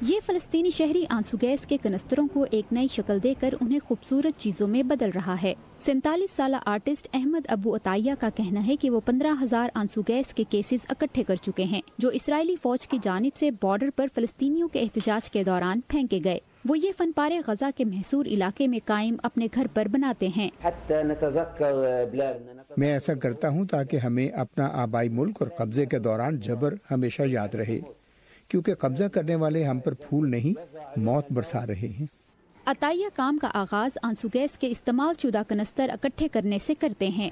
یہ فلسطینی شہری آنسو گیس کے کنستروں کو ایک نئی شکل دے کر انہیں خوبصورت چیزوں میں بدل رہا ہے۔ 47 سالہ آرٹسٹ احمد ابو عطیہ کا کہنا ہے کہ وہ 15,000 آنسو گیس کے کیسز اکٹھے کر چکے ہیں جو اسرائیلی فوج کی جانب سے بارڈر پر فلسطینیوں کے احتجاج کے دوران پھینکے گئے۔ وہ یہ فن پارے غزہ کے محصور علاقے میں قائم اپنے گھر پر بناتے ہیں۔ میں ایسا کرتا ہوں تاکہ ہمیں اپنا آبائی ملک اور قبضے کے دوران جبر ہمیشہ یاد رہے، کیونکہ قبضہ کرنے والے ہم پر پھول نہیں موت برسا رہے ہیں۔ عطیہ کام کا آغاز آنسو گیس کے استعمال شدہ کنستر اکٹھے کرنے سے کرتے ہیں۔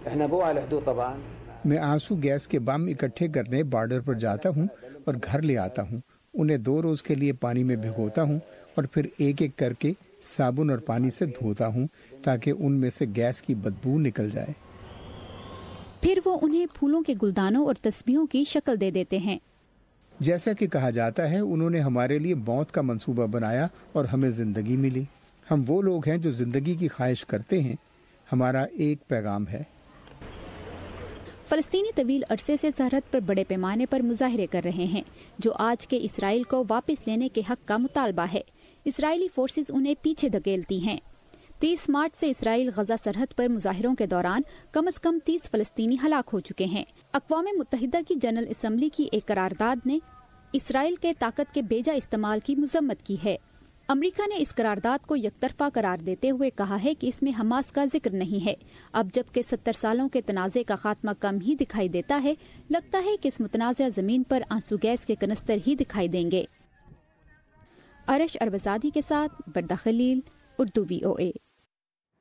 میں آنسو گیس کے بم اکٹھے کرنے بارڈر پر جاتا ہوں اور گھر لے آتا ہوں، انہیں 2 روز کے لیے پانی میں بھگوتا ہوں اور پھر ایک ایک کر کے صابن اور پانی سے دھوتا ہوں تاکہ ان میں سے گیس کی بدبو نکل جائے۔ پھر وہ انہیں پھولوں کے گلدانوں اور تسبیحوں کی شکل دے دیتے ہیں۔ جیسا کہ کہا جاتا ہے انہوں نے ہمارے لیے موت کا منصوبہ بنایا اور ہمیں زندگی ملی۔ ہم وہ لوگ ہیں جو زندگی کی خواہش کرتے ہیں۔ ہمارا ایک پیغام ہے۔ فلسطینی طویل عرصے سے سرحد پر بڑے پیمانے پر مظاہرے کر رہے ہیں جو آج کے اسرائیل کو واپس لینے کے حق کا مطالبہ ہے۔ اسرائیلی فورسز انہیں پیچھے دھکیلتی ہیں۔ 30 مارچ سے اسرائیل غزہ سرحد پر مظاہروں کے دوران کم از کم 30 فلسطینی ہلاک ہو چکے ہیں۔ اقوام متحدہ کی جنرل اسمبلی کی ایک قرارداد نے اسرائیل کے طاقت کے بیجا استعمال کی مذمت کی ہے۔ امریکہ نے اس قرارداد کو یک طرفہ قرار دیتے ہوئے کہا ہے کہ اس میں حماس کا ذکر نہیں ہے۔ اب جبکہ 70 سالوں کے تنازع کا خاتمہ کم ہی دکھائی دیتا ہے، لگتا ہے کہ اس متنازع زمین پر آنسو گیس کے کنستر ہی دکھائی دیں گے۔ ارش اربزادی کے ساتھ بردہ خلیل، اردو VOA۔